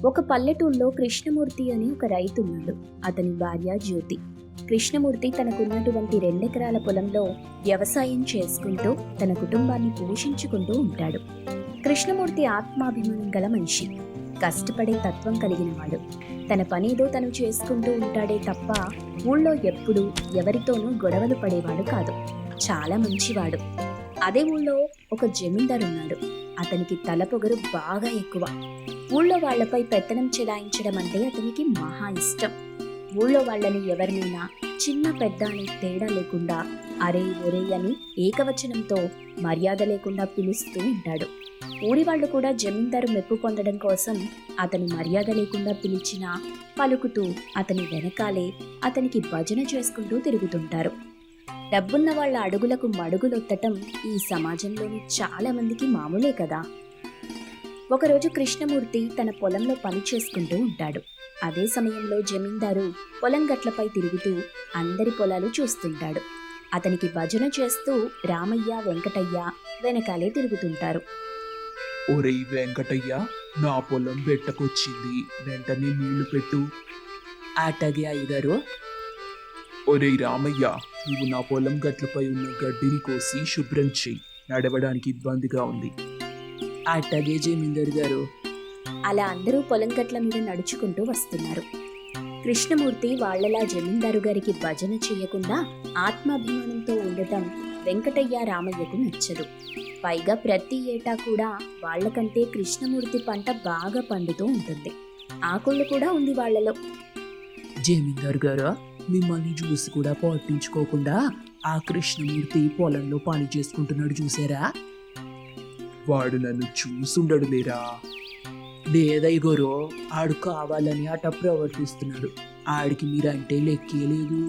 ఒక పల్లెటూళ్ళలో కృష్ణమూర్తి అని ఒక రైతున్నాడు. అతని భార్య జ్యోతి. కృష్ణమూర్తి తనకున్నటువంటి 2 ఎకరాల పొలంలో వ్యవసాయం చేసుకుంటూ తన కుటుంబాన్ని పోషించుకుంటూ ఉంటాడు. కృష్ణమూర్తి ఆత్మాభిమానం గల మనిషి, కష్టపడే తత్వం కలిగినవాడు. తన పనేదో తను చేసుకుంటూ ఉంటాడే తప్ప ఊళ్ళో ఎప్పుడూ ఎవరితోనూ గొడవలు పడేవాడు కాదు. చాలా మంచివాడు. అదే ఊళ్ళో ఒక జమీందారున్నాడు. అతనికి తలపొగరు బాగా ఎక్కువ. ఊళ్ళో వాళ్లపై పెత్తనం చెలాయించడం అంటే అతనికి మహా ఇష్టం. ఊళ్ళో వాళ్ళని ఎవరినైనా చిన్న పెద్ద అనే తేడా లేకుండా అరే ఒరే అని ఏకవచనంతో మర్యాద లేకుండా పిలుస్తూ ఉంటాడు. ఊరి వాళ్ళు కూడా జమీందారు మెప్పు పొందడం కోసం అతని మర్యాద లేకుండా పిలిచినా పలుకుతూ అతని వెనకాలే అతనికి భజన చేసుకుంటూ తిరుగుతుంటారు. డబ్బున్న వాళ్ళ అడుగులకు మడుగులొత్తటం ఈ సమాజంలోని చాలా మందికి మామూలే కదా. ఒకరోజు కృష్ణమూర్తి తన పొలంలో పని చేసుకుంటూ ఉంటాడు. అదే సమయంలో జమీందారు పొలం గట్లపై తిరుగుతూ అందరి పొలాలు చూస్తుంటాడు. అతనికి భజన చేస్తూ రామయ్య, వెంకటయ్య వెనకాలే తిరుగుతుంటారు. ఒరేయ్ వెంకటయ్య, నా పొలం బెట్టకొచ్చింది, వెంటనే నీళ్లు పెట్టు. అటగే అయ్యగారు. ఒరేయ్ రామయ్య, నువ్వు నా పొలం గట్లపై ఉన్న గడ్డిని కోసి శుభ్రం చెయ్యి, నడవడానికి ఇబ్బందిగా ఉంది. అటగే జమీందారు గారు. అలా అందరూ పొలం గట్ల మీద నడుచుకుంటూ వస్తున్నారు. కృష్ణమూర్తి వాళ్లలా జమీందారు గారికి భజన చేయకుండా ఆత్మాభిమానంతో ఉండటం వెంకటయ్య, రామయ్యకు నచ్చదు. పైగా ప్రతి ఏటా కూడా వాళ్లకంటే కృష్ణమూర్తి పంట బాగా పండుతూ ఉంటుంది. ఆకుళ్ళు కూడా ఉంది వాళ్లలో. జమీందారు గారు, మిమ్మల్ని చూసి కూడా పట్టించుకోకుండా ఆ కృష్ణమూర్తి పొలంలో పని చేసుకుంటున్నాడు చూసారా? వాడు నన్ను చూసుండడు లేరా? లేదయ్యగారు, ఆడు కావాలని అట ప్రవర్తిస్తున్నాడు. ఆడికి మీరంటే లెక్కేలేదు.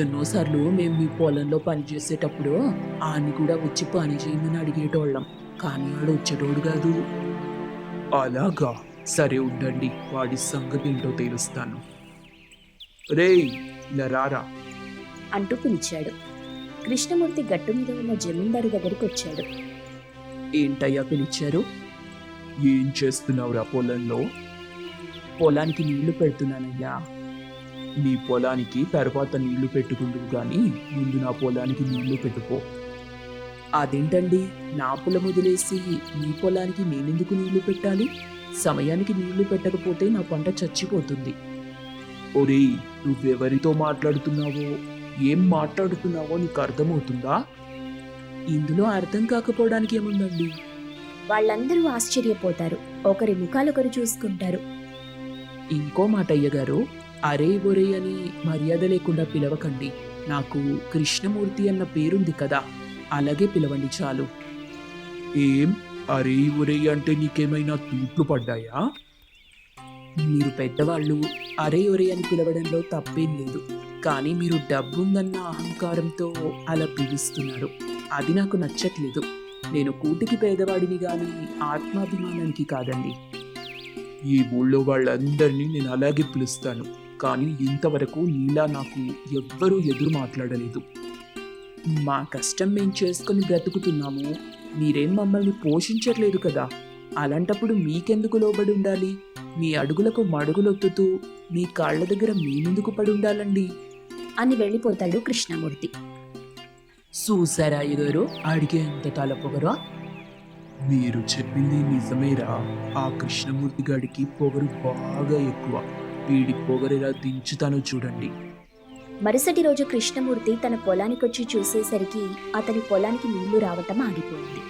ఎన్నోసార్లు మేము మీ పొలంలో పని చేసేటప్పుడు ఆడిని కూడా వచ్చి పని చేయమని అడిగేటోళ్ళం, కానీ ఆడు వచ్చేటోడు కాదు. అలాగా, సరే ఉండండి, వాడి సంగతి ఏంటో తెలుస్తాను. రేయ్ ఇలా రారా అంటూ పిలిచాడు. కృష్ణమూర్తి గట్టు మీద ఉన్న జమీందారు దగ్గరికి వచ్చాడు. ఏంటయ్యా పిలిచారు? ఏం చేస్తున్నావురా పొలంలో? పొలానికి నీళ్లు పెడుతున్నానయ్యా. నీ పొలానికి తర్వాత నీళ్లు పెట్టుకుందువు గాని ముందు నా పొలానికి నీళ్లు పెట్టుకో. అదేంటండి, నా పొలం వదిలేసి మీ పొలానికి నేనెందుకు నీళ్లు పెట్టాలి? సమయానికి నీళ్లు పెట్టకపోతే నా పంట చచ్చిపోతుంది. ఒరేయ్, నువ్వెవరితో మాట్లాడుతున్నావో, ఏం మాట్లాడుతున్నావో నీకు అర్థమవుతుందా? ఇందులో అర్థం కాకపోవడానికి ఏముందండి? వాళ్ళందరూ ఆశ్చర్యపోతారు. ఒకరి ముఖాలొకరు చూసుకుంటారు. ఇంకో మాట అయ్యగారు, అరే ఒరే అని మర్యాద లేకుండా పిలవకండి. నాకు కృష్ణమూర్తి అన్న పేరుంది కదా, అలాగే పిలవండి చాలు. ఏం అరే ఒరే అంటే నీకేమైనా తూట్లు పడ్డాయా? మీరు పెద్దవాళ్ళు, అరే ఒరే అని పిలవడంలో తప్పేం లేదు. కానీ మీరు డబ్బుందన్న అహంకారంతో అలా పిలుస్తున్నారు. అది నాకు నచ్చట్లేదు. నేను కూటికి పేదవాడిని గాని ఆత్మాభిమానానికి కాదండి. ఈ ఊళ్ళో వాళ్ళందరినీ నేను అలాగే పిలుస్తాను, కానీ ఇంతవరకు నీలా నాకు ఎవ్వరూ ఎదురు మాట్లాడలేదు. మా కష్టం మేం చేసుకుని బ్రతుకుతున్నాము, మీరేం మమ్మల్ని పోషించట్లేదు కదా. అలాంటప్పుడు మీకెందుకు లోబడి ఉండాలి? మీ అడుగులకు మడుగులొత్తుతూ మీ కాళ్ల దగ్గర మేమెందుకు పడి ఉండాలండి అని వెళ్ళిపోతాడు కృష్ణమూర్తి. చూసారా అయ్యగారు, ఆడికి ఎంత తలపొగరో? మీరు చెప్పింది నిజమేరా. ఆ కృష్ణమూర్తి గాడికి పొగరు బాగా ఎక్కువ. వీడి పొగరెలా దించుతానో చూడండి. మరుసటి రోజు కృష్ణమూర్తి తన పొలానికొచ్చి చూసేసరికి అతని పొలానికి నీళ్లు రావటం ఆగిపోయింది.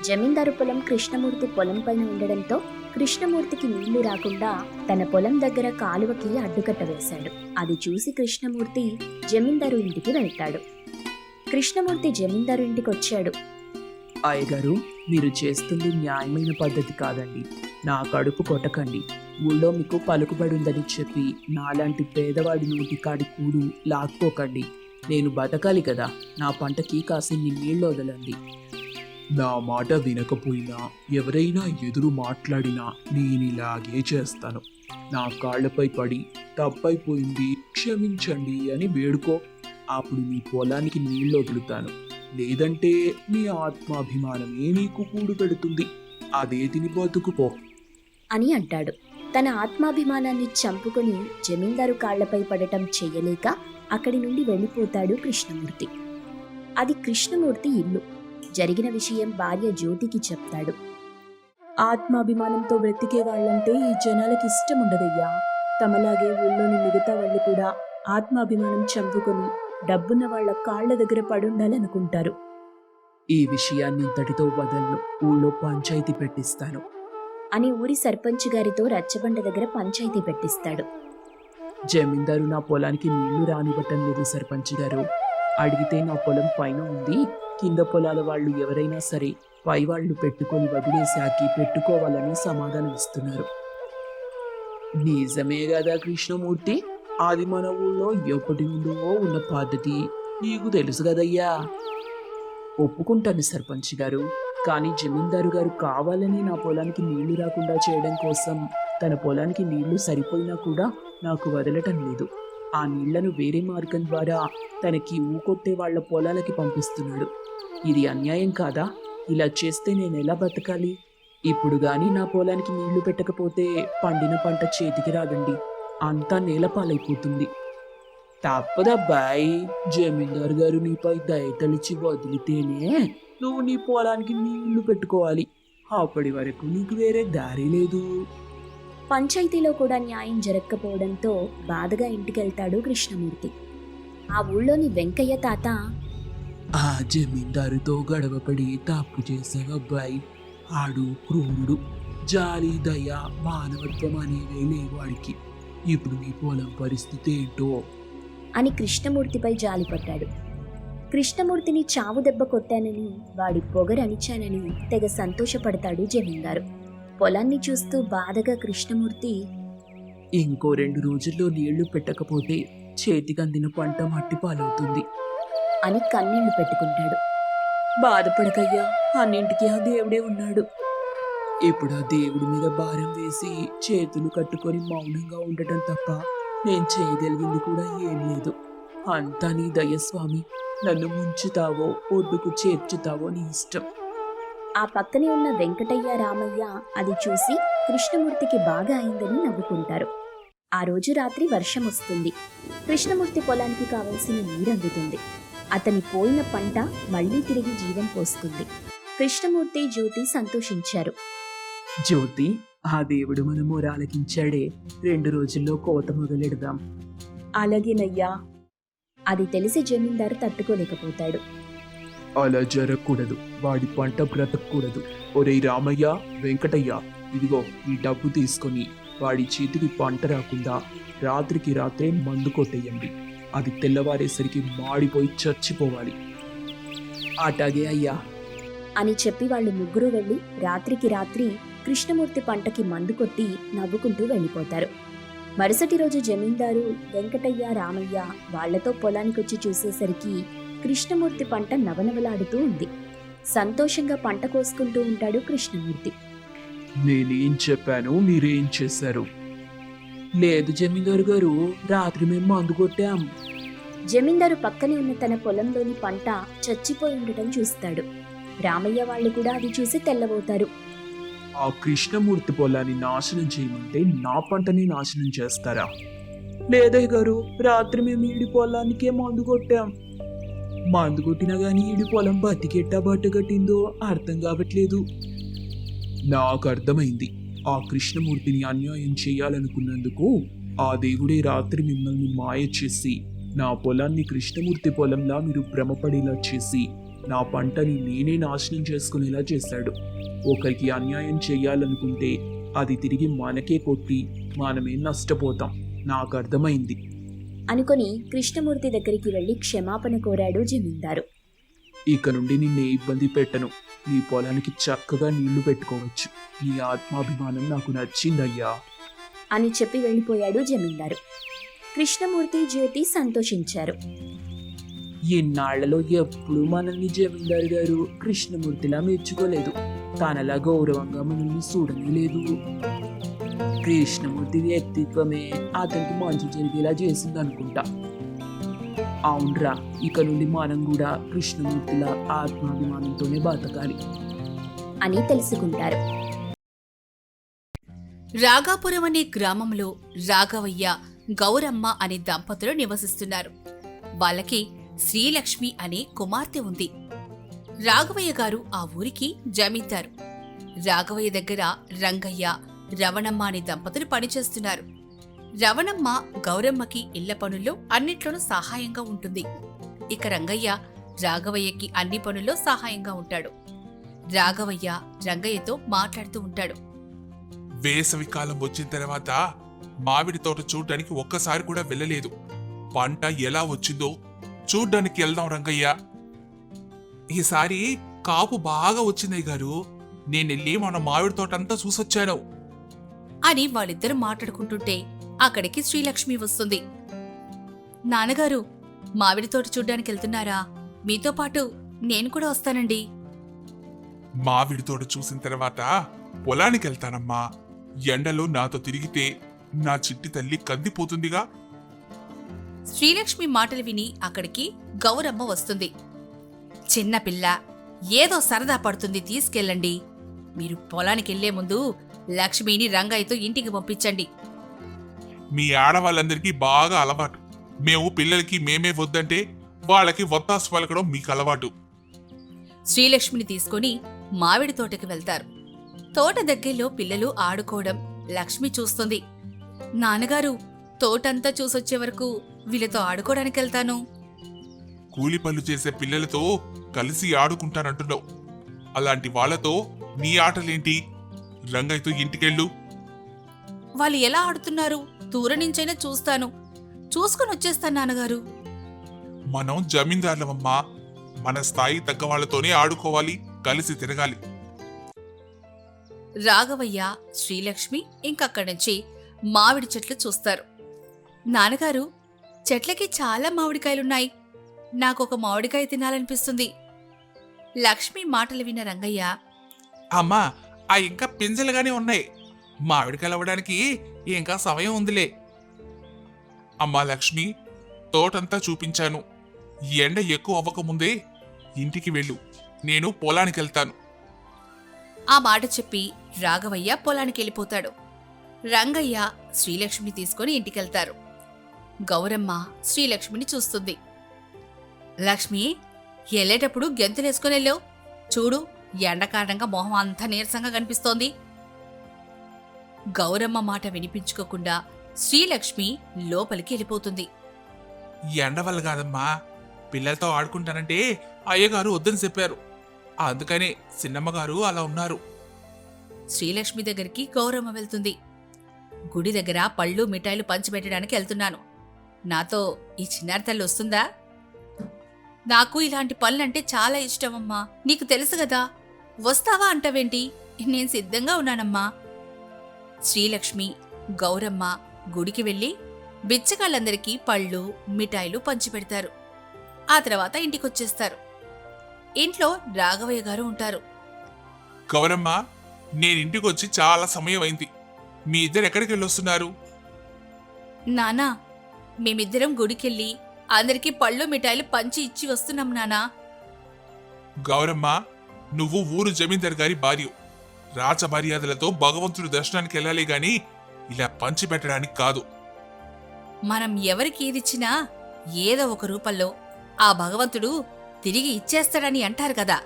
జమీందారు పొలం కృష్ణమూర్తి పొలం పైన ఉండడంతో కృష్ణమూర్తికి నీళ్లు రాకుండా తన పొలం దగ్గర కాలువకి అడ్డుకట్ట వేశాడు. అది చూసి కృష్ణమూర్తి జమీందారు ఇంటికి వెళ్తాడు. కృష్ణమూర్తి జమీందారు ఇంటికి వచ్చాడు. అయ్యగారు, మీరు చేస్తుంది న్యాయమైన పద్ధతి కాదండి. నా కడుపు కొట్టకండి. ఊళ్ళో మీకు పలుకుబడి ఉందని చెప్పి నాలాంటి పేదవాడి నోటి కాడి కూడు లాక్కోకండి. నేను బతకాలి కదా, నా పంటకి కాసిన్ని నీళ్ళు వదలండి. నా మాట వినకపోయినా, ఎవరైనా ఎదురు మాట్లాడినా నేనిలాగే చేస్తాను. నా కాళ్లపై పడి తప్పైపోయింది క్షమించండి అని వేడుకో. అప్పుడు నీ పొలానికి నీళ్ళు వదులుతాను. లేదంటే నీ ఆత్మాభిమానమే నీకు కూడు పెడుతుంది. అదే తిని బతుకుపో అని అంటాడు. తన ఆత్మాభిమానాన్ని చంపుకొని జమీందారు కాళ్లపై పడటం చెయ్యలేక అక్కడి నుండి వెళ్ళిపోతాడు కృష్ణమూర్తి. అది కృష్ణమూర్తి ఇల్లు. జరిగిన విషయం భార్య జ్యోతికి చెప్తాడు. ఆత్మాభిమానంతో బ్రతికే వాళ్ళంటే ఈ జనాలకి ఇష్టం ఉండదయ్యా. తమలాగే ఊళ్ళోని మిగతా వాళ్ళు కూడా ఆత్మాభిమానం చంపుకొని డబ్బున్న వాళ్ళ కాళ్ల దగ్గర పడుండాలనుకుంటారు. ఈ విషయాన్ని ఇంతటితో వదలను. ఊళ్ళో పంచాయతీ పెట్టిస్తాను అని ఊరి సర్పంచ్ గారితో రచ్చబండ దగ్గర పంచాయతీ పెట్టిస్తాడు. జమీందారు నా పొలానికి నీళ్లు రానివ్వటం లేదు సర్పంచ్ గారు. అడిగితే నా పొలం పైన ఉంది, కింద పొలాల వాళ్ళు ఎవరైనా సరే పై వాళ్ళు పెట్టుకొని వదిలేశాకి పెట్టుకోవాలని సమాధానం ఇస్తున్నారు. నిజమే కదా కృష్ణమూర్తి, అది మన ఊళ్ళో ఎప్పటి నుండో ఉన్న పద్ధతి, నీకు తెలుసు కదయ్యా. ఒప్పుకుంటాను సర్పంచ్ గారు, కానీ జమీందారు గారు కావాలని నా పొలానికి నీళ్లు రాకుండా చేయడం కోసం తన పొలానికి నీళ్లు సరిపోయినా కూడా నాకు వదలటం లేదు. ఆ నీళ్లను వేరే మార్గం ద్వారా తనకి ఊకొట్టే వాళ్ల పొలాలకి పంపిస్తున్నాడు. ఇది అన్యాయం కాదా? ఇలా చేస్తే నేను ఎలా బతకాలి? ఇప్పుడు గాని నా పొలానికి నీళ్లు పెట్టకపోతే పండిన పంట చేతికి రాదండి, అంతా నేలపాలైపోతుంది. తప్పదబ్బాయి, జమీందారు గారు నీపై దయతలిచి వదిలితేనే నువ్వు నీ పొలానికి నీళ్లు పెట్టుకోవాలి. అప్పటి వరకు నీకు వేరే దారి లేదు. పంచాయతీలో కూడా న్యాయం జరగకపోవడంతో బాధగా ఇంటికెళ్తాడు కృష్ణమూర్తి. ఆ ఊళ్ళోని వెంకయ్య తాత, ఆ జమీందారుతో గడవపడి తప్పు చేసావబ్బాయి. ఆడు క్రూరుడు, జాలి దయ మానవత్వం అనేవే లేవాడికి. ఇప్పుడు నీ పొలం పరిస్థితి ఏంటో అని కృష్ణమూర్తిపై జాలిపడ్డాడు. కృష్ణమూర్తిని చావు దెబ్బ కొట్టానని, వాడి పొగరనిచానని తెగ సంతోషపడతాడు జమీందారు. పొలాన్ని చూస్తూ బాధగా కృష్ణమూర్తి, ఇంకో 2 రోజుల్లో నీళ్లు పెట్టకపోతే చేతికందిన పంట మట్టి పాలవుతుంది అని కన్నీళ్లు పెట్టుకుంటాడు. బాధపడకయ్యా, అన్నింటికీ ఆ దేవుడే ఉన్నాడు. ఇప్పుడు ఆ దేవుడి మీద భారం వేసి చేతులు కట్టుకొని మౌనంగా ఉండటం తప్ప నేను చేయగలిగింది కూడా ఏం లేదు. అంతా నీ దయస్వామి, నన్ను ముంచుతావో ఒడ్డుకు చేర్చుతావో నీ ఇష్టం. ఆ పక్కనే ఉన్న వెంకటయ్య రామయ్య అది చూసి కృష్ణమూర్తికి బాగా అయిందని నవ్వుకుంటారు. ఆ రోజు రాత్రి వర్షం వస్తుంది. కృష్ణమూర్తి పొలానికి కావలసిన నీరందుతుంది. అతని పోయిన పంట మళ్లీ తిరిగి జీవం పోస్తుంది. కృష్ణమూర్తి జ్యోతి సంతోషించారు. జ్యోతి, ఆ దేవుడు మన మొరాలకించాడే, 2 రోజుల్లో కోత మొదలెడదాం. అలాగేనయ్యా. అది తెలిసి జమీందారు తట్టుకోలేకపోతాడు. అలా జరగకూడదు, వాడి పంట బ్రతకూడదు. ఒరేయ్ రామయ్య, వెంకటయ్య, ఇదిగో ఈ డబ్బు తీసుకొని వాడి చేతికి పంట రాకుండా రాత్రికి రాత్రే మందు కొట్టేయండి. అది తెల్లవారేసరికి మాడిపోయి చచ్చిపోవాలి. అటాగే అయ్యా అని చెప్పి వాళ్ళు ముగ్గురు వెళ్లి రాత్రికి రాత్రి కృష్ణమూర్తి పంటకి మందు కొట్టి నవ్వుకుంటూ వెళ్ళిపోతారు. మరుసటి రోజు జమీందారు వెంకటయ్య రామయ్య వాళ్లతో పొలానికొచ్చి చూసేసరికి కృష్ణమూర్తి పంట నవనవలాడుతూ ఉంది. సంతోషంగా పంట కోసుకుంటూ ఉంటాడు కృష్ణమూర్తి. నేనేం చెప్పాను, మీరేం చేశారు? లేదు జమీందారు గారు, రాత్రి మేము మందు కొట్టాం. జమీందారు పక్కనే ఉన్న తన పొలంలోని పంట చచ్చిపోయి ఉండటం చూస్తాడు. రామయ్య వాళ్ళు కూడా అది చూసి తెల్లబోతారు. ఆ కృష్ణమూర్తి పొలాన్ని నాశనం చేయమంటే నా పంటని నాశనం చేస్తారా? లేదయ్య గారు, రాత్రి మేము ఈడి పొలానికే మందు కొట్టాం. మందు కొట్టినా గానీ ఈడి పొలం బతికెట్టా బట్టగట్టిందో అర్థం కావట్లేదు. నాకు అర్థమైంది. ఆ కృష్ణమూర్తిని అన్యాయం చేయాలనుకున్నందుకు ఆ దేవుడే రాత్రి మిమ్మల్ని మాయ చేసి నా పొలాన్ని కృష్ణమూర్తి పొలంలా మీరు భ్రమపడేలా చేసి నా పంటని నేనే నాశనం చేసుకునేలా చేశాడు. ఒకరికి అన్యాయం చేయాలనుకుంటే అది తిరిగి మనకే కొట్టి మనమే నష్టపోతాం. నాకు అర్థమైంది అనుకొని కృష్ణమూర్తి దగ్గరికి వెళ్లి క్షమాపణ కోరాడు జమీందారు. ఇక నుండి నిన్నే ఇబ్బంది పెట్టను. నీ పొలానికి చక్కగా నీళ్లు పెట్టుకోవచ్చు. నీ ఆత్మాభిమానం నాకు నచ్చిందయ్యా అని చెప్పి వెళ్ళిపోయాడు జమీందారు. కృష్ణమూర్తి జ్యోతి సంతోషించారు. ఇన్నాళ్లలో ఎప్పుడు మనల్ని జమీందారు గారు కృష్ణమూర్తిలా మెచ్చుకోలేదు. తనలా గౌరవంగా మనల్ని చూడనే లేదు. కృష్ణమూర్తి వ్యక్తిత్వమే అతనికి మంచి జరిగేలా చేసింది అనుకుంటా. అవునరా, ఇక నుండి మనం కూడా కృష్ణమూర్తిలా ఆత్మాభిమానంతోనే బతకాలి అని తెలుసుకుంటారు. రాగాపురం అనే గ్రామంలో రాఘవయ్య గౌరమ్మ అనే దంపతులు నివసిస్తున్నారు. వాళ్ళకి శ్రీలక్ష్మి అనే కుమార్తె ఉంది. రాఘవయ్య గారు ఆ ఊరికి జమీందారు. రాఘవయ్య దగ్గర రంగయ్య, రవణమ్మ అనే దంపతులు పనిచేస్తున్నారు. రవణమ్మ గౌరమ్మకి ఇళ్ల పనుల్లో అన్నిట్లోనూ సహాయంగా ఉంటుంది. ఇక రంగయ్య రాఘవయ్యకి అన్ని పనుల్లో సహాయంగా ఉంటాడు. రాఘవయ్య రంగయ్యతో మాట్లాడుతూ ఉంటాడు. వేసవి కాలం వచ్చిన తర్వాత మామిడి తోట చూడ్డానికి ఒక్కసారి కూడా వెళ్ళలేదు. పంట ఎలా వచ్చిందో చూడ్డానికి వెళ్దాం రంగయ్య. ఈసారి కాపు బాగా వచ్చిందయ్య గారు. నేనెళ్ళి మన మామిడి తోట అంతా చూసొచ్చాను అని వాళ్ళిద్దరూ మాట్లాడుకుంటుంటే అక్కడికి శ్రీలక్ష్మి వస్తుంది. నాన్నగారు, మామిడి తోట చూడ్డానికి వెళ్తున్నారా? మీతో పాటు నేను కూడా వస్తానండి. మామిడి తోట చూసిన తర్వాత పొలానికి వెళ్తానమ్మా. ఎండలో నాతో తిరిగితే నా చిట్టి తల్లి కందిపోతుందిగా. శ్రీలక్ష్మి మాటలు విని అక్కడికి గౌరమ్మ వస్తుంది. చిన్నపిల్ల, ఏదో సరదా పడుతుంది, తీసుకెళ్ళండి. మీరు పొలానికి వెళ్లే ముందు లక్ష్మిని రంగయ్యతో ఇంటికి పంపించండి. మీ ఆడవాళ్ళందరికీ బాగా అలవాటు. మేము పిల్లలకి మేమే వద్దంటే వాళ్ళకి వత్తాసు పలకడం మీకు అలవాటు. శ్రీలక్ష్మిని తీసుకుని మామిడి తోటకి వెళ్తారు. తోట దగ్గరలో పిల్లలు ఆడుకోవడం లక్ష్మి చూస్తుంది. నాన్నగారు, తోటంతా చూసొచ్చే వరకు వీళ్ళతో ఆడుకోవడానికి వెళ్తాను. కూలి పనులు చేసే పిల్లలతో కలిసి ఆడుకుంటానంటున్నావు. అలాంటి వాళ్ళతో నీ ఆటలేంటి? రంగయ్యతో ఇంటికెళ్ళు. వాళ్ళు ఎలా ఆడుతున్నారు దూరం నుంచైనా చూస్తాను. చూసుకుని వచ్చేస్తాను నాన్నగారు. మనం జమీందార్లమమ్మా. మన స్థాయి తగ్గ వాళ్ళతోనే ఆడుకోవాలి, కలిసి తిరగాలి. రాఘవయ్య, శ్రీలక్ష్మి ఇంకక్కడి నుంచి మామిడి చెట్లు చూస్తారు. నాన్నగారు, చెట్లకి చాలా మామిడికాయలున్నాయి. నాకొక మామిడికాయ తినాలనిపిస్తుంది. లక్ష్మి మాటలు విన్న రంగయ్య, అమ్మా, ఆ ఇంకా పింజలుగానే ఉన్నాయి. మామిడికాయలు అవ్వడానికి ఇంకా సమయం ఉందిలే. అమ్మా లక్ష్మి, తోటంతా చూపించాను. ఎండ ఎక్కువ అవ్వకముందే ఇంటికి వెళ్ళు. నేను పొలానికి వెళ్తాను. ఆ మాట చెప్పి రాఘవయ్య పొలానికి వెళ్ళిపోతాడు. రంగయ్య శ్రీలక్ష్మిని తీసుకుని ఇంటికెళ్తారు. గౌరమ్మ శ్రీలక్ష్మిని చూస్తుంది. లక్ష్మి, వెళ్ళేటప్పుడు గెంతులేసుకుని వెళ్ళావు. చూడు, ఎండ కారణంగా మొహం అంతా నీరసంగా కనిపిస్తోంది. గౌరమ్మ మాట వినిపించుకోకుండా శ్రీలక్ష్మి లోపలికి వెళ్ళిపోతుంది. ఎండ వల్ల కాదమ్మా, పిల్లలతో ఆడుకుంటానంటే అయ్యగారు వద్దని చెప్పారు. అందుకనే చిన్నమ్మగారు అలా ఉన్నారు. శ్రీలక్ష్మి దగ్గరికి గౌరమ్మ వెళ్తుంది. గుడి దగ్గర పళ్ళు మిఠాయిలు పంచిపెట్టడానికి వెళ్తున్నాను. నాతో ఈ చిన్నారి తల్లి వస్తుందా? నాకు ఇలాంటి పనులంటే చాలా ఇష్టమమ్మా. నీకు తెలుసు కదా. వస్తావా అంటావేంటి? నేను సిద్ధంగా ఉన్నానమ్మా. శ్రీలక్ష్మి, గౌరమ్మ గుడికి వెళ్లి బిచ్చగాళ్ళందరికీ పళ్ళు మిఠాయిలు పంచిపెడతారు. ఆ తర్వాత ఇంటికొచ్చేస్తారు. ఇంట్లో రాఘవయ్య గారు ఉంటారు. గౌరమ్మ, నేనింటికొచ్చి చాలా సమయం అయింది. మీ ఇద్దరు ఎక్కడికి వెళ్ళొస్తున్నారు? నానా, మేమిద్దరం గుడికెళ్ళి అందరికీ పళ్ళు మిఠాయిలు పంచి ఇచ్చి వస్తున్నాం నానా. గౌరమ్మ, నువ్వు ఊరు జమీందార్ గారి భార్య. రాజమర్యాదలతో భగవంతుడి దర్శనానికి వెళ్ళాలి గాని ఇలా పంచిపెట్టడానికి కాదు. మనం ఎవరికి ఏదిచ్చినా ఏదో ఒక రూపంలో ఆ భగవంతుడు తిరిగి ఇచ్చేస్తాడని అంటారు కదా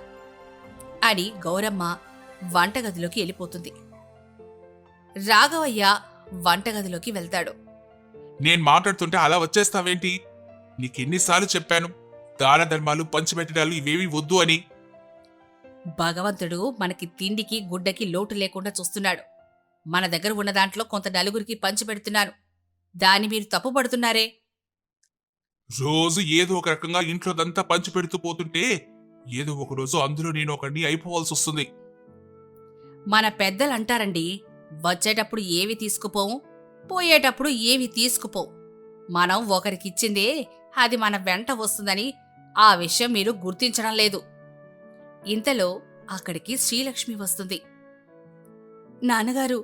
అని గౌరమ్మ వంటగదిలోకి వెళ్ళిపోతుంది. రాఘవయ్య వంటగదిలోకి వెళ్తాడు. నేను మాట్లాడుతుంటే అలా వచ్చేస్తావేంటి? నీకెన్నిసార్లు చెప్పాను, దాన ధర్మాలు పంచిపెట్టడాలు ఇవేవి వద్దు అని. భగవంతుడు మనకి తిండికి గుడ్డకి లోటు లేకుండా చూస్తున్నాడు. మన దగ్గర ఉన్న దాంట్లో కొంత నలుగురికి పంచిపెడుతున్నాను. దాన్ని మీరు తప్పుపడుతున్నారే. రోజు ఏదో ఒక రకంగా ఇంట్లోదంతా పంచిపెడుతూ పోతుంటే ఏదో ఒక రోజు అందులో నేను ఒకడిని అయిపోవాల్సి వస్తుంది. మన పెద్దలు అంటారండి, వచ్చేటప్పుడు ఏవి తీసుకుపోవు, పోయేటప్పుడు ఏవి తీసుకుపోవు. మనం ఒకరికిచ్చిందే అది మన వెంట వస్తుందని ఆ విషయం మీరు గుర్తించడం లేదు. ఇంతలో అక్కడికి శ్రీలక్ష్మి వస్తుంది. నాన్నగారు,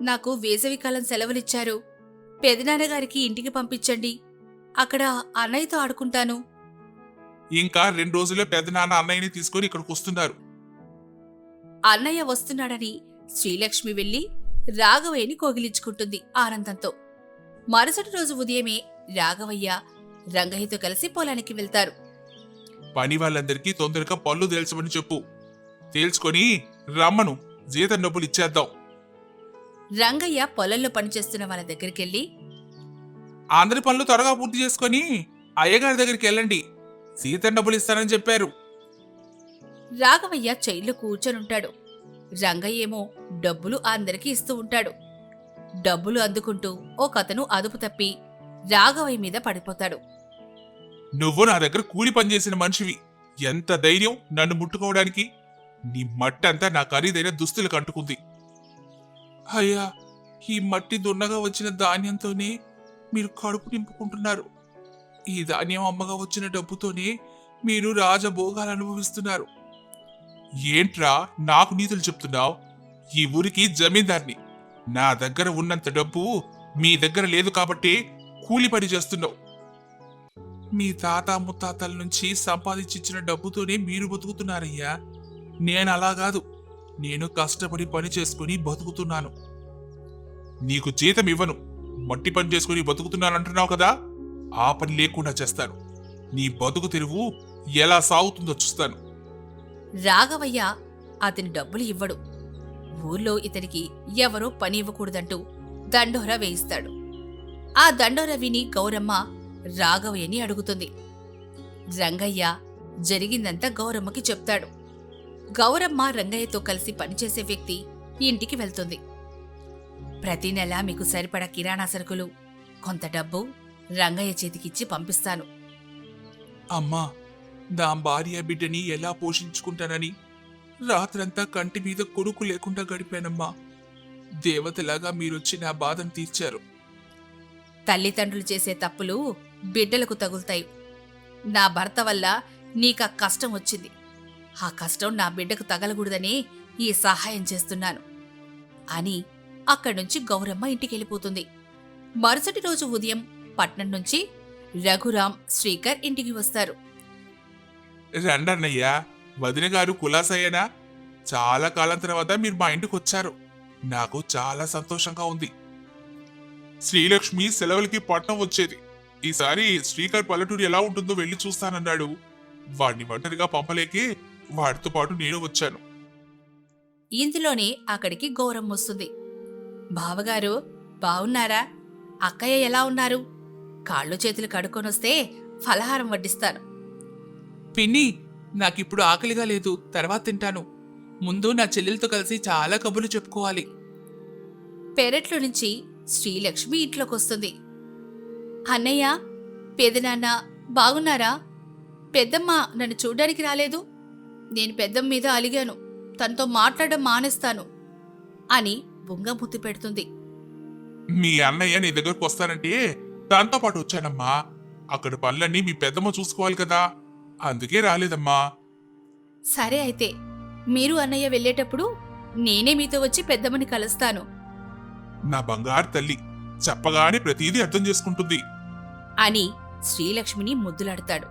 నాకు వేసవికాలం సెలవులిచ్చారు. పెదనాన్నగారికి ఇంటికి పంపించండి. అక్కడ అన్నయ్యతో ఆడుకుంటాను. ఇంకా 2 రోజుల్లో పెద్దనాన్న అన్నయ్యని తీసుకొని ఇక్కడికి వస్తున్నారు. అన్నయ్య వస్తున్నాడని శ్రీలక్ష్మి వెళ్లి రాఘవయ్యని కోగిలించుకుంటుంది ఆనందంతో. మరుసటి రోజు ఉదయమే రాఘవయ్య రంగయ్యతో కలిసి పొలానికి వెళ్తారు. పని వాళ్ళందరికీ తొందరగా పళ్ళు తేల్చమని చెప్పు. తేల్చుకొని రమ్మను, జీతం డబ్బులు ఇచ్చేద్దాం. రంగయ్య పొలంలో పనిచేస్తున్న వాళ్ళ దగ్గరికెళ్ళి, అందరి పనులు త్వరగా పూర్తి చేసుకొని అయ్యగారి దగ్గరికి వెళ్ళండి, జీతం డబ్బులు ఇస్తానని చెప్పారు. రాఘవయ్య చైర్లో కూర్చొనుంటాడు. రంగయ్య ఏమో డబ్బులు అందరికీ ఇస్తూ ఉంటాడు. డబ్బులు అందుకుంటూ ఒకతను అదుపు తప్పి రాఘవయ్య మీద పడిపోతాడు. నువ్వు నా దగ్గర కూలి పనిచేసిన మనిషివి, ఎంత ధైర్యం నన్ను ముట్టుకోవడానికి? నీ మట్టంతా నా ఖరీదైన దుస్తులకు అంటుకుంది. అయ్యా, ఈ మట్టి దున్నగా వచ్చిన ధాన్యంతోనే మీరు కడుపు నింపుకుంటున్నారు. ఈ ధాన్యం అమ్మగా వచ్చిన డబ్బుతోనే మీరు రాజభోగాలు అనుభవిస్తున్నారు. ఏంట్రా నాకు నీతులు చెప్తున్నావు? ఈ ఊరికి జమీందార్ని. నా దగ్గర ఉన్నంత డబ్బు మీ దగ్గర లేదు కాబట్టి కూలి పని చేస్తున్నావు. మీ తాత ముత్తాతల నుంచి సంపాదించిన డబ్బుతోనే మీరు బతుకుతున్నారయ్యా. నేను అలా కాదు, నేను కష్టపడి పని చేసుకుని బతుకుతున్నాను. నీకు జీతం ఇవ్వను, మట్టి పని చేసుకుని బతుకుతున్నానంటున్నావు కదా, ఆ పని లేకుండా చేస్తాను. నీ బతుకు తెరువు ఎలా సాగుతుందో చూస్తాను. రాఘవయ్య అతని డబ్బులు ఇవ్వడు. ఊర్లో ఇతనికి ఎవరో పని ఇవ్వకూడదంటూ దండోరా వేయిస్తాడు. ఆ దండోరా విని గౌరమ్మ రాఘవయ్యని అడుగుతుంది. రంగయ్య జరిగిందంతా గౌరమ్మకి చెప్తాడు. గౌరమ్మ రంగయ్యతో కలిసి పనిచేసే వ్యక్తి ఇంటికి వెళ్తుంది. ప్రతి నెల మీకు సరిపడా కిరాణా సరుకులు, కొంత డబ్బు రంగయ్య చేతికిచ్చి పంపిస్తాను. అమ్మా, నా భార్య బిడ్డని ఎలా పోషించుకుంటానని రాత్రంతా కంటి మీద కొడుకు లేకుండా గడిపానమ్మా. దేవతలాగా మీరొచ్చి నా బాధను తీర్చారు. తల్లిదండ్రులు చేసే తప్పులు బిడ్డలకు తగులుతాయి. నా భర్త వల్ల నీకా కష్టం వచ్చింది. ఆ కష్టం నా బిడ్డకు తగలకూడదనే ఈ సహాయం చేస్తున్నాను అని అక్కడ్నుంచి గౌరమ్మ ఇంటికెళ్ళిపోతుంది. మరుసటి రోజు ఉదయం పట్నం నుంచి రఘురాం, శ్రీకర్ ఇంటికి వస్తారు. రండన్నయ్యా, వదిన గారు కులాసయ్యనా? చాలా కాలం తర్వాత మీరు మా ఇంటికి వచ్చారు. నాకు చాలా సంతోషంగా ఉంది. శ్రీలక్ష్మి సెలవులకి పట్నం వచ్చేది. ఈసారి శ్రీకర్ పల్లెటూరు ఎలా ఉంటుందో వెళ్లి చూస్తానన్నాడు. వాడిని ఒంటరిగా పంపలేకే వాడితో పాటు నేను వచ్చాను. ఇందులోనే అక్కడికి గౌరమ్మ వస్తుంది. బావగారు బావున్నారా? అక్కయ్య ఎలా ఉన్నారు? కాళ్ళు చేతులు కడుక్కొనొస్తే ఫలహారం వడ్డిస్తాను. పిన్ని, నాకిప్పుడు ఆకలిగా లేదు, తర్వాత తింటాను. ముందు నా చెల్లెలతో కలిసి చాలా కబుర్లు చెప్పుకోవాలి. పెరట్లో నుంచి శ్రీలక్ష్మి ఇంట్లోకొస్తుంది. అన్నయ్య, పెదనాన్న బాగున్నారా? పెద్దమ్మ నన్ను చూడ్డానికి రాలేదు. నేను పెద్దమ్మ మీద అలిగాను, తనతో మాట్లాడడం మానేస్తాను అని బుంగమూతి పెడుతుంది. మీ అన్నయ్య నీ దగ్గరకు వస్తానంటే దాంతో పాటు వచ్చానమ్మా. అక్కడ పనులన్నీ మీ పెద్దమ్మ చూసుకోవాలి కదా, అందుకే రాలేదమ్మా. సరే అయితే, మీరు అన్నయ్య వెళ్ళేటప్పుడు నేనే మీతో వచ్చి పెద్దమ్మని కలుస్తాను నా బంగారు తల్లి చెప్పగానే ప్రతీదీ అర్థం చేసుకుంటుంది అని శ్రీలక్ష్మిని ముద్దులాడతాడు.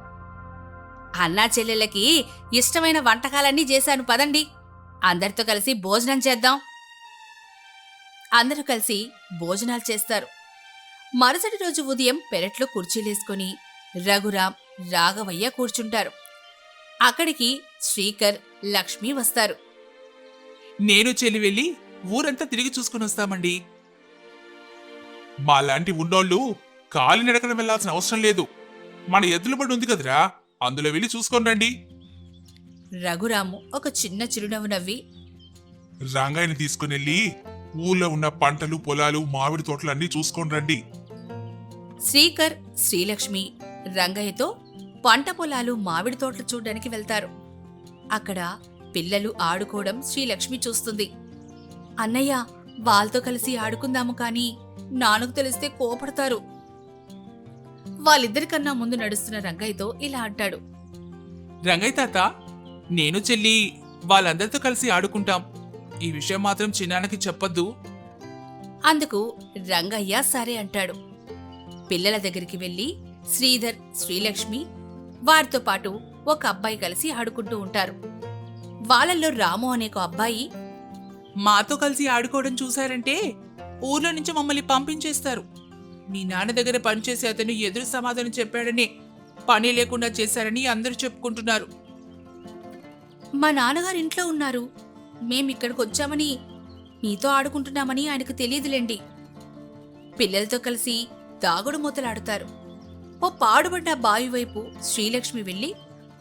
అన్నా చెల్లెళ్ళకి ఇష్టమైన వంటకాలన్నీ చేశాను, పదండి, అందరితో కలిసి భోజనం చేద్దాం. అందరూ కలిసి భోజనాలు చేస్తారు. మరుసటి రోజు ఉదయం పెరట్లో కుర్చీలేసుకుని రఘురాం, రాఘవయ్య కూర్చుంటారు. అక్కడికి శ్రీకర్, లక్ష్మి వస్తారు. నేను చెల్లి వెళ్ళి ఊరంతా తిరిగి చూసుకుని వస్తామండి. మాలాంటి ఉన్నోళ్ళు కాలినడకన వెళ్లాల్సిన అవసరం లేదు. మన ఎద్దుల బండి ఉంది కదరా, అందులో వెళ్ళి చూసుకొని రండి. రఘురాము ఒక చిన్న చిరునవ్వు నవ్వి, రంగాయని తీసుకునెళ్ళి ఊళ్ళో ఉన్న పంటలు, పొలాలు, మామిడి తోటలన్నీ చూసుకొని రండి. శ్రీకర్, శ్రీలక్ష్మి రంగయ్యతో పంట పొలాలు, మామిడి తోటలు చూడ్డానికి వెళ్తారు. అక్కడ పిల్లలు ఆడుకోవడం శ్రీలక్ష్మి చూస్తుంది. అన్నయ్య, వాళ్ళతో కలిసి ఆడుకుందాము కాని నాన్నకు తెలిస్తే కోపడతారు. వాళ్ళిద్దరికన్నా ముందు నడుస్తున్న రంగయ్యతో ఇలా అంటాడు. రంగయ్య తాత, నేను చెల్లి వాళ్ళందరితో కలిసి ఆడుకుంటాం. ఈ విషయం మాత్రం చిన్నాన్నకి చెప్పొద్దు. అందుకు రంగయ్య సరే అంటాడు. పిల్లల దగ్గరికి వెళ్లి శ్రీధర్, శ్రీలక్ష్మి వారితో పాటు ఒక అబ్బాయి కలిసి ఆడుకుంటూ ఉంటారు. వాళ్ళల్లో రాము అనే ఒక అబ్బాయి, మాతో కలిసి ఆడుకోవడం చూశారంటే ఊర్లో నుంచి మమ్మల్ని పంపించేస్తారు. మీ నాన్న దగ్గర పనిచేసే అతను ఎదురు సమాధానం చెప్పాడని పని లేకుండా చేశారని అందరూ చెప్పుకుంటున్నారు. మా నాన్నగారు ఇంట్లో ఉన్నారు. మేమిక్కడికి వచ్చామని మీతో ఆడుకుంటున్నామని ఆయనకు తెలియదులేండి. పిల్లలతో కలిసి దాగుడు మూతలాడుతారు. ఓ పాడుబడ్డ బావి వైపు శ్రీలక్ష్మి వెళ్ళి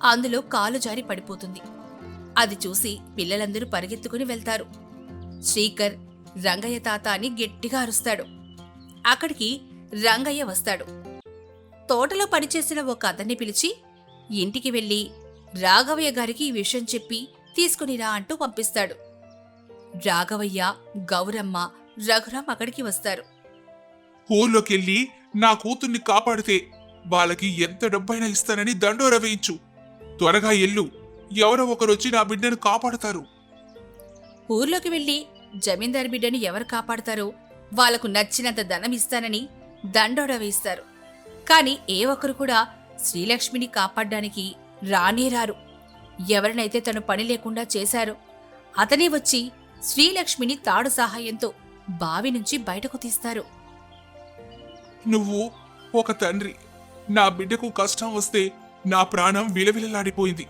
అందులో కాలు జారి పడిపోతుంది. అది చూసి పిల్లలందరూ పరిగెత్తుకుని వెళ్తారు. శ్రీకర్ రంగయ్య తాత అని గట్టిగా అరుస్తాడు. అక్కడికి రంగయ్య వస్తాడు. తోటలో పనిచేసిన ఒక అతన్ని పిలిచి ఇంటికి వెళ్ళి రాఘవయ్య గారికి ఈ విషయం చెప్పి తీసుకునిరా అంటూ పంపిస్తాడు. రాఘవయ్య, గౌరమ్మ, రఘురాం అక్కడికి వస్తారు. ఊర్లోకెళ్ళి నా కూతుర్ని కాపాడితే వాళ్ళకి ఎంత డబ్బైనా ఇస్తానని దండోర వేయించు. త్వరగా ఎల్లు, ఎవరో ఒకరొచ్చి నా బిడ్డను కాపాడతారు. ఊర్లోకి వెళ్లి జమీందారు బిడ్డను ఎవరు కాపాడతారో వాళ్లకు నచ్చినంత ధనం ఇస్తానని దండోడ వేస్తారు. కాని ఏ ఒక్కరు కూడా శ్రీలక్ష్మిని కాపాడ్డానికి రానేరారు. ఎవరినైతే తను పని లేకుండా చేశారో అతనే వచ్చి శ్రీలక్ష్మిని తాడు సహాయంతో బావి నుంచి బయటకు తీస్తారు. నువ్వు ఒక తండ్రి. నా బిడ్డకు కష్టం వస్తే నా ప్రాణం విలవిలలాడిపోయింది.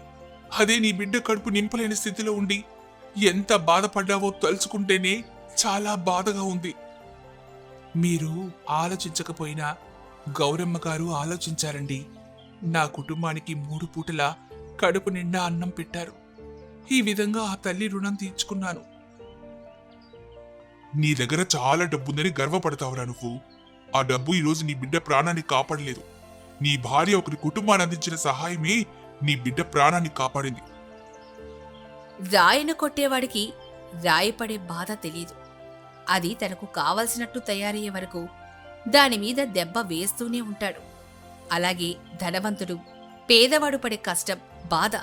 అదే నీ బిడ్డ కడుపు నింపలేని స్థితిలో ఉండి ఎంత బాధపడ్డావో తలుచుకుంటేనే చాలా బాధగా ఉంది. మీరు ఆలోచించకపోయినా గౌరమ్మ గారు ఆలోచించారండి. నా కుటుంబానికి 3 పూటలా కడుపు నిండా అన్నం పెట్టారు. ఈ విధంగా ఆ తల్లి రుణం తీర్చుకున్నాను. నీ దగ్గర చాలా డబ్బుందని గర్వపడతావురా నువ్వు. ఆ డబ్బు ఈరోజు నీ బిడ్డ ప్రాణాన్ని కాపాడలేదు. నీ భార్య ఒకరి కుటుంబాన్ని అందించిన సహాయమే నీ బిడ్డ ప్రాణాన్ని కాపాడింది. రాయిని కొట్టేవాడికి రాయిపడే బాధ తెలియదు. అది తనకు కావలసినట్టు తయారయ్యే వరకు దానిమీద దెబ్బ వేస్తూనే ఉంటాడు. అలాగే ధనవంతుడు, పేదవాడు పడే కష్టం, బాధ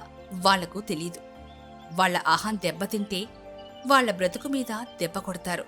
వాళ్లకు తెలీదు. వాళ్ల అహం దెబ్బతింటే వాళ్ల బ్రతుకు మీద దెబ్బ కొడతారు.